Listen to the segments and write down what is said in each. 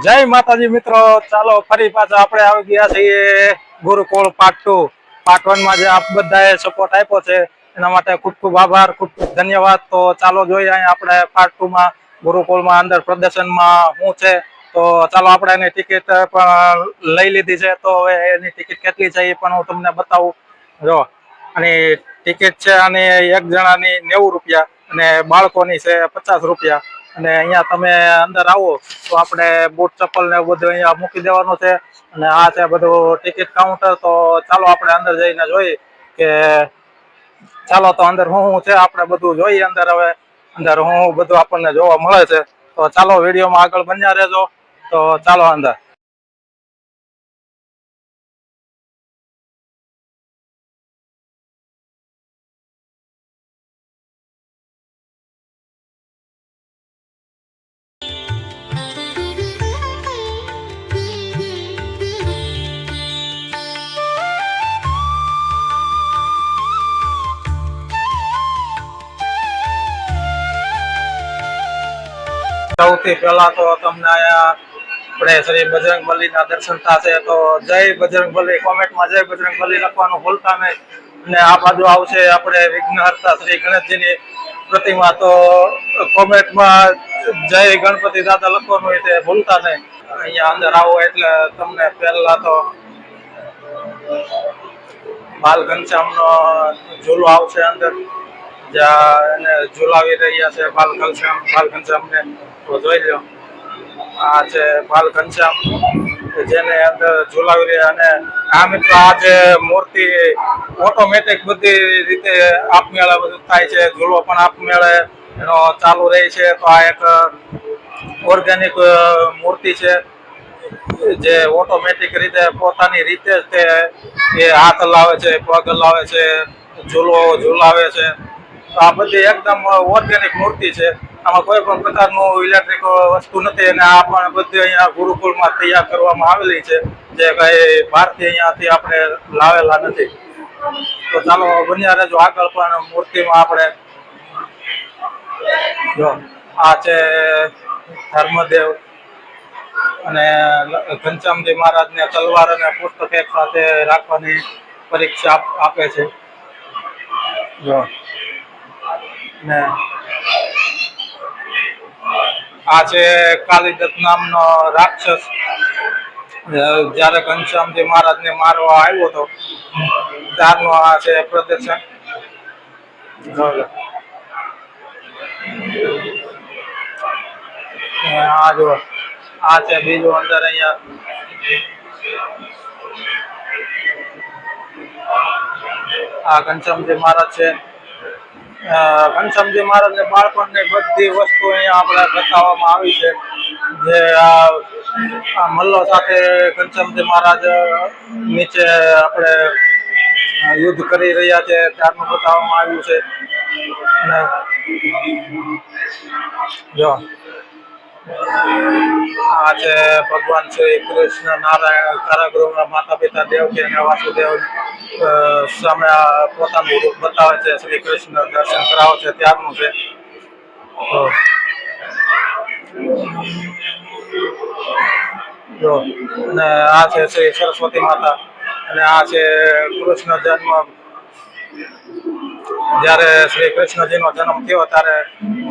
જય માતાજી મિત્રો, ચાલો ફરી પાછા આપણે આવી ગયા છીએ ગુરુકુળ પાર્ટ 1 માં. જે આપ બધાએ સપોર્ટ આપ્યો છે એના માટે ખૂબ ખૂબ આભાર, ખૂબ ખૂબ ધન્યવાદ. તો ચાલો જોઈએ અહીંયા આપણે પાર્ટ 2 માં ગુરુકુળમાં અંદર પ્રદર્શનમાં શું છે. તો ચાલો આપણે એની ટિકિટ પણ લઈ લીધી છે, તો હવે એની ટિકિટ કેટલી છે એ પણ હું તમને બતાવું. જો અને ટિકિટ છે અને એક જણાની 90 રૂપિયા અને બાળકોની છે 50 રૂપિયા. અને અહીંયા તમે અંદર આવો તો આપણે બૂટ ચપ્પલ ને એવું બધું અહીંયા મૂકી દેવાનું છે. અને આ છે બધું ટિકિટ કાઉન્ટર. તો ચાલો આપણે અંદર જઈને જોઈએ કે ચાલો તો અંદર શું છે આપણે બધું જોઈએ અંદર. હવે અંદર શું બધું આપણને જોવા મળે છે. તો ચાલો વિડીયોમાં આગળ બન્યા રહેજો. તો ચાલો અંદર. સૌથી પહેલા તો તમને અહીંયા આપણે શ્રી બજરંગબલીના દર્શન થશે. તો જય બજરંગબલી, કોમેન્ટમાં જય બજરંગબલી લખવાનું ભૂલતા નહીં. અને આ બાજુ આવશે આપણે વિઘ્નહર્તા શ્રી ગણેશજીની પ્રતિમા. તો કોમેન્ટમાં જય ગણપતિ દાદા લખવાનું હોય તે ભૂલતા નહીં. અહીંયા અંદર આવો એટલે તમને પહેલા તો બાલ ઘનશ્યામનો ઝૂલો આવશે અંદર, જ્યાં એને ઝુલાવી રહ્યા છે બાલ ઘનશ્યામને. તો જોઈ લો, આ છે બાલ ઘનશ્યામ જેને અંદર ઝુલાવી રહ્યા. અને આ મિત્રો આ જે મૂર્તિ ઓટોમેટિક બધી રીતે આપમેળે બધું થાય છે. ઝૂલો પણ આપમેળે એનો ચાલુ રહે છે. તો આ એક ઓર્ગેનિક મૂર્તિ છે જે ઓટોમેટિક રીતે પોતાની રીતે જ તે હાથ હલાવે છે, પગ હલાવે છે, ઝુલાવે છે. તો આ બધી એકદમ ઓર્ગેનિક મૂર્તિ છે. આમાં કોઈ પણ પ્રકારનું ઇલેક્ટ્રિક વસ્તુ નથી. અને આ પણ બધી અહીંયા ગુરુકુળમાં તૈયાર કરવામાં આવેલી છે, જે કઈ બહારથી અહીંયાથી આપણે લાવેલા નથી. તો ચાલો બન્યા રહેજો આગળ. પણ મૂર્તિમાં આપણે જો આ છે ધર્મદેવ અને ઘનશ્યામજી મહારાજને તલવાર અને પુસ્તક એક સાથે રાખવાની પરીક્ષા આપે છે. જો ને આ છે કાલિદત્ત નામનો રાક્ષસ. જયારે ઘનશ્યામજી મહારાજને મારવા આવ્યો હતો ત્યારનું આ છે પ્રદર્શન. આ જો આ છે બીજું અંદર. અહીંયા આ ઘનશ્યામજી મહારાજ છે. ઘનશ્યામજી મહારાજને બાળપણની બધી વસ્તુ અહીંયા આપણે બતાવવામાં આવી છે. જે આ મલ્લો સાથે ઘનશ્યામજી મહારાજ નીચે આપણે યુદ્ધ કરી રહ્યા છે ત્યારનું બતાવવામાં આવ્યું છે. જો આ છે ભગવાન શ્રી કૃષ્ણ નારાયણ કારાગૃહના માતા પિતા દેવકી અને વાસુદેવ સામે પોતાનું રૂપ બતાવે છે. શ્રી કૃષ્ણ દર્શન કરાવે છે ત્યારનું છે. જો અને આ છે શ્રી સરસ્વતી માતા. અને આ છે કૃષ્ણ જન્મ. જયારે શ્રી કૃષ્ણજીનો જન્મ થયો ત્યારે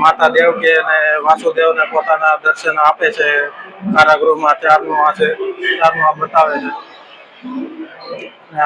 માતા દેવકી અને વાસુદેવને પોતાના દર્શન આપે છે કારાગૃહમાં. ત્યારનું આ છે, ત્યારનું આ બતાવે છે.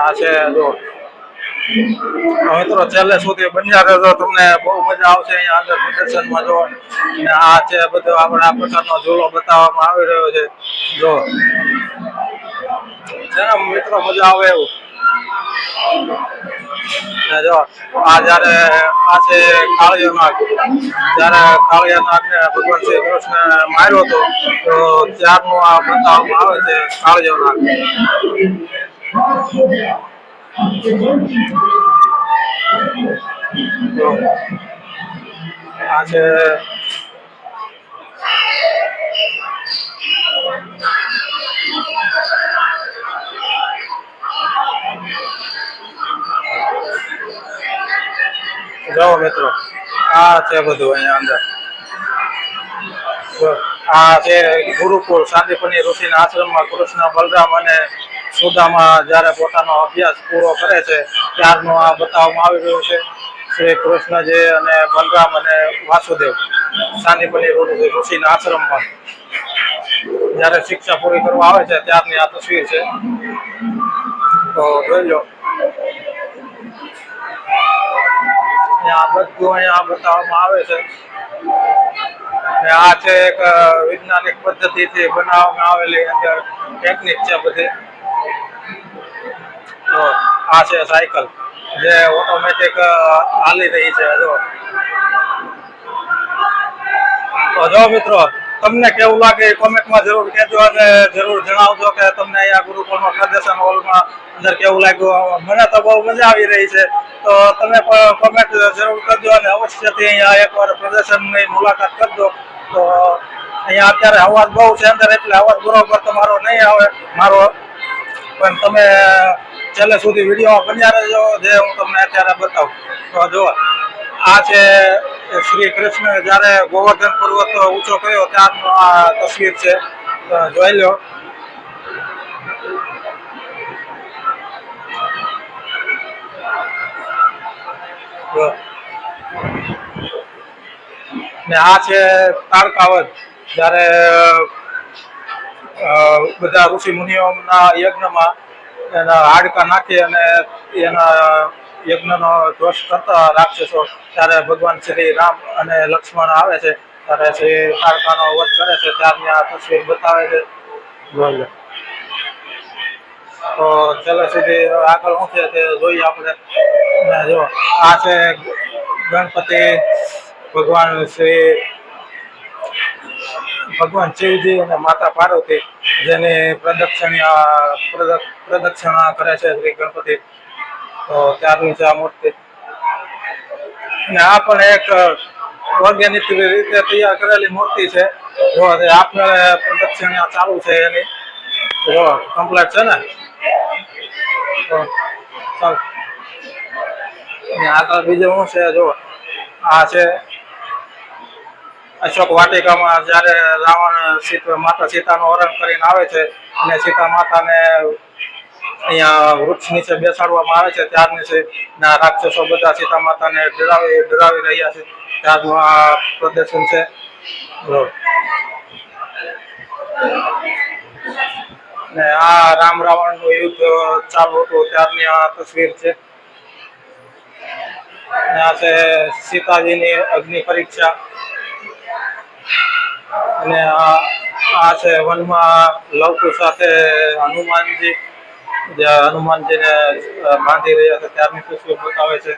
આ છે જો મિત્રો, છેલ્લે સુધી બન્યા રહેજો, તમને બહુ મજા આવશે અહીંયા અંદર પ્રદર્શનમાં જોવાની. અને આ છે બધો આપણે આ પ્રકારનો ઝૂલો બતાવવામાં આવી રહ્યો છે. જો છે ને મિત્રો, મજા આવે એવું. જો આ જયારે આ છે કાળિયો નાગ. જયારે કાળિયા નાગને ભગવાન શ્રી કૃષ્ણ માર્યો હતો તો ત્યારનું આ બતાવવામાં આવે છે કાળિયો નાગ. આ છે જાઓ મિત્રો, આ છે બધું અહીંયા અંદર. આ છે ગુરુકુળ સાંદીપની ઋષિના આશ્રમમાં કૃષ્ણ બલરામ અને સુદામા જ્યારે પોતાનો અભ્યાસ પૂરો કરે છે ત્યારનું આ બતાવવામાં આવી રહ્યું છે. શ્રી કૃષ્ણજી અને બલરામ અને વાસુદેવ સાંદીપની ઋષિના આશ્રમમાં જ્યારે શિક્ષા પૂરી કરવા આવે છે ત્યારની આ તસવીર છે. તો જોઈ લો આ બધું અહીંયા બતાવવામાં આવે છે. આ છે એક વૈજ્ઞાનિક પદ્ધતિથી બનાવવામાં આવેલી અંદર ટેકનિક છે બધી. તો આ છે સાયકલ જે ઓટોમેટિક હાલી રહી છે. જો મિત્રો તમને કેવું લાગે કોમેન્ટમાં જરૂર કહેજો અને જરૂર જણાવજો કે તમને અહીંયા ગુરુકુળમાં પ્રદર્શન હોલમાં અંદર કેવું લાગ્યું. મને તો બહુ મજા આવી રહી છે. તો તમે પણ કોમેન્ટ જરૂર કરજો અને અવશ્યથી અહીંયા એકવાર પ્રદર્શનની મુલાકાત કરજો. તો અહીંયા અત્યારે અવાજ બહુ છે અંદર એટલે અવાજ બરોબર તમારો નહીં આવે મારો, પણ તમે છેલ્લે સુધી વિડીયો બન્યા રહેજો જે હું તમને અત્યારે બતાવું. તો જો આ છે શ્રી કૃષ્ણ જ્યારે ગોવર્ધન પર્વત ઊંચો કર્યો ત્યારનો આ તસવીર છે. જોઈ લો. ને આ છે તારકાવત જ્યારે બધા ઋષિ મુનિઓના યજ્ઞમાં એના હાડકા નાખી અને એના યજ્ઞનો ધ્વસ્ત કરતા રાક્ષસો ત્યારે ભગવાન શ્રી રામ અને લક્ષ્મણ આવે છે ત્યારે શ્રી તારકાનો વધ કરે છે ત્યારની આ તસવીર બતાવે છે. જોઈ લો. તો છેલ્લે સુધી આગળ શું છે તે જોઈએ આપણે. જો આ છે ગણપતિ ભગવાન શિવજી અને માતા પાર્વતી જેની પ્રદક્ષિણા કરે છે શ્રી ગણપતિ. તો ત્યારની છે આ મૂર્તિ. અને આ પણ એક વૈજ્ઞાનિક રીતે તૈયાર કરેલી મૂર્તિ છે. જો આપણે પ્રદક્ષિણા ચાલુ છે એની જો કમ્પ્લેટ છે ને. આગળ બીજું શું છે જો આ છે અશોક વાટિકામાં જ્યારે રાવણ માતા સીતાનું હરણ કરીને આવે છે અને સીતા માતાને અહીંયા વૃક્ષ નીચે બેસાડવામાં આવે છે ત્યારની છે રાક્ષસો બધા સીતા માતાને ડરાવી રહ્યા છે ત્યારનું આ પ્રદર્શન છે. ને આ રામ રાવણ નું યુદ્ધ ચાલુ હતું ત્યારની આ તસવીર છે. આ છે સીતાજીની અગ્નિ પરીક્ષા. અને આ છે વનમાં લવકુશ સાથે હનુમાનજી હનુમાનજીને બાંધી રહ્યા છે ત્યારની તસવીર બતાવે છે.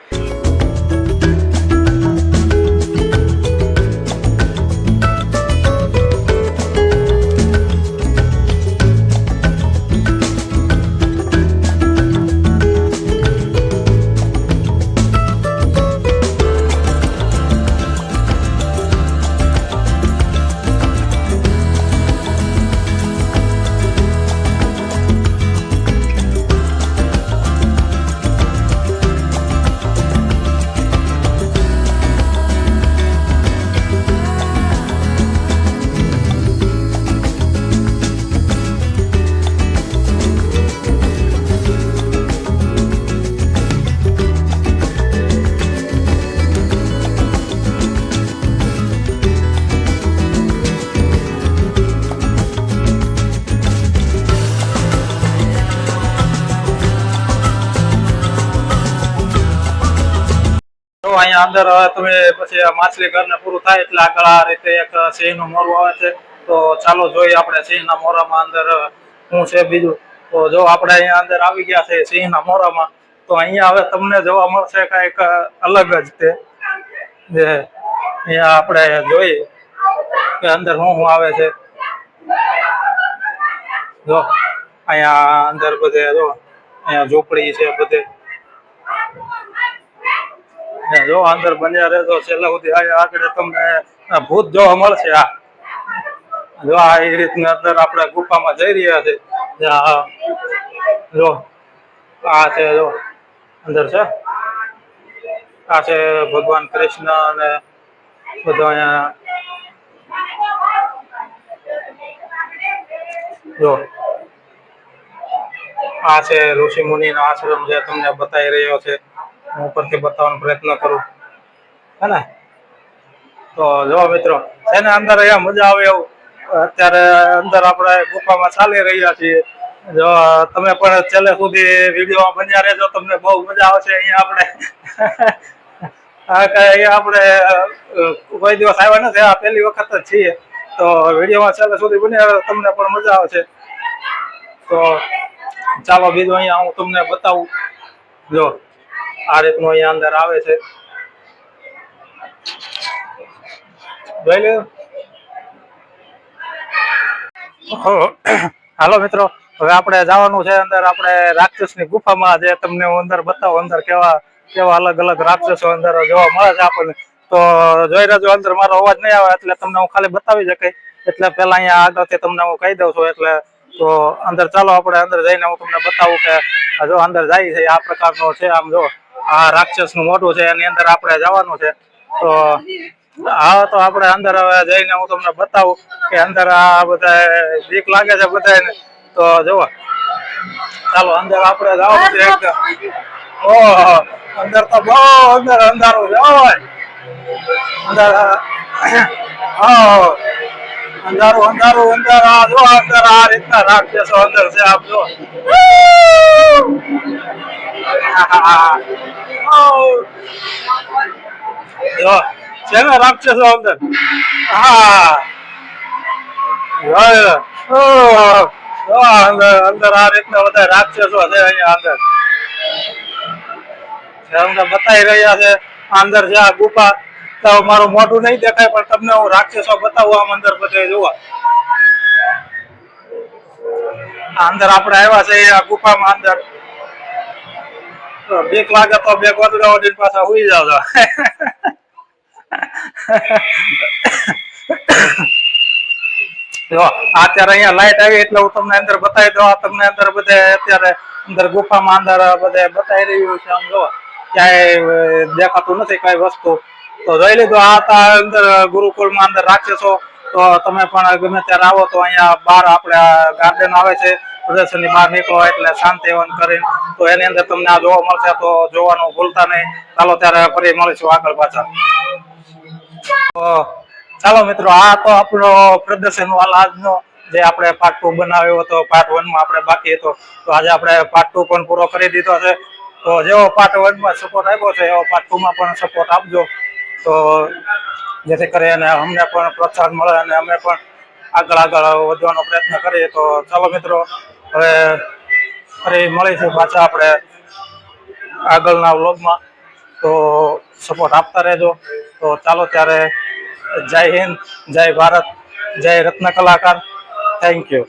અહીંયા અંદર તમે પછી માછલી ઘરને પૂરું થાય એટલે આગળ આ રીતે એક સિંહનું મોરું આવે છે. તો ચાલો જોઈએ આપણે સિંહના મોરામાં અંદર શું છે બીજું. તો જો આપણે અહીંયા અંદર આવી ગયા છે સિંહના મોરામાં. તો અહીંયા હવે તમને જોવા મળશે કંઈક અલગ જ તે જે અહીંયા આપણે જોઈએ કે અંદર શું આવે છે. જો અહીંયા અંદર બધે જો અહીંયા ઝોપડી છે બધે. જો અંદર બન્યા રહેતો છેલ્લા સુધી આગળ તમને ભૂત જોવા મળશે. આ જો આ એ રીતના અંદર આપણે ગુફામાં જઈ રહ્યા છે. જો આ છે જો અંદર છે આ છે ભગવાન કૃષ્ણ અને બધો અહીંયા જો આ છે ઋષિ મુનિનો આશ્રમ જે તમને બતાવી રહ્યો છે, હું ઉપરથી બતાવવાનો પ્રયત્ન કરું, હે ને? તો જો મિત્રો છે ને અંદર અહીંયા મજા આવે એવું. અત્યારે અંદર આપણે ગુફામાં ચાલી રહ્યા છીએ. જો તમે પણ છેલ્લે સુધી વિડીયો બન્યા રહેજો, તમને બહુ મજા આવશે. અહીંયા આપણે અહીંયા આપણે કોઈ દિવસ આવ્યા નથી, આ પહેલી વખત જ છીએ. તો વિડીયોમાં છેલ્લે સુધી બન્યા તમને પણ મજા આવશે. તો ચાલો બીજું અહીંયા હું તમને બતાવું. જો આ રીતનું અહીંયા અંદર આવે છે, જોઈ લો. હાલો મિત્રો, હવે આપણે જવાનું છે અંદર, આપણે રાક્ષસની ગુફામાં. જે તમને હું અંદર બતાવું, અંદર કેવા કેવા અલગ અલગ રાક્ષસો અંદર જોવા મળે છે આપણને. તો જોઈ રહેજો. અંદર મારો અવાજ નહીં આવે એટલે તમને હું ખાલી બતાવી શકાય, એટલે પેલા અહીંયા આગળથી તમને હું કહી દઉં છું. એટલે તો અંદર ચાલો આપણે અંદર જઈને હું તમને બતાવું કે જો અંદર જાય છે આ પ્રકારનો છે. આમ જો આ રાક્ષસ નું મોઢું છે, એની અંદર આપણે જવાનું છે. તો હા, તો આપણે અંદર હવે જઈને હું તમને બતાવું કે અંદર આ બધા બીક લાગે છે બધાને. તો જુઓ, ચાલો અંદર આપણે જવાનું છે એકદમ. ઓહો, અંદર તો બહુ અંદર અંધારું છે. અંદર અંધારું અંધારું અંદર. આ જો અંદર આ રીતના રાક્ષસો અંદર છે. આપ જો જો છે ને રાક્ષસો અંદર. હા, અંદર અંદર આ રીતના બધા રાક્ષસો છે અહીંયા અંદર. અમને બતાવી રહ્યા છે અંદર છે આ ગુફા. તો મારું મોઢું નહીં દેખાય પણ તમને હું રાક્ષસો બતાવું આમ અંદર બધે જોવા. અંદર આપણે આવ્યા છે આ ગુફામાં. અંદર બીક લાગે તો બે ગોદડા ઓડીને પાછા હુઈ જાવ છો. જો અત્યારે અહીંયા લાઈટ આવી એટલે હું તમને અંદર બતાવી દઉં. તમને અંદર બધે અત્યારે અંદર ગુફામાં અંદર બધે બતાવી રહ્યું છે. આમ જો ક્યાંય દેખાતું નથી કઈ વસ્તુ. તો જોઈ લીધું. આ હતા અંદર ગુરુકુળમાં અંદર રાક્ષસો. તો તમે પણ ગમે ત્યારે આવો તો અહીંયા બહાર આપણે ગાર્ડન આવે છે, પ્રદર્શનની બહાર નીકળો એટલે શાંતિવન કરીને તો એની અંદર તમને આ જોવા મળશે. તો જોવાનું ભૂલતા નહીં. ચાલો ત્યારે ફરી મળીશું આગળ પાછા. તો ચાલો મિત્રો, આ તો આપણો પ્રદર્શન વાળો આજનો જે આપણે પાર્ટ 2 બનાવ્યો હતો. પાર્ટ 1 માં આપણે બાકી હતો, તો આજે આપણે પાર્ટ 2 પણ પૂરો કરી દીધો છે. તો જેવો પાર્ટ 1 માં સપોર્ટ આપ્યો છે એવો પાર્ટ 2 માં પણ સપોર્ટ આપજો. તો જેથી કરીને અમને પણ પ્રોત્સાહન મળે અને અમે પણ આગળ વધવાનો પ્રયત્ન કરીએ. તો ચાલો મિત્રો, હવે ફરી મળીશું પાછા આપણે આગળના વ્લોગમાં. તો સપોર્ટ આપતા રહેજો. તો ચાલો ત્યારે, જય હિન્દ, જય ભારત, જય રત્ન કલાકાર. Thank you.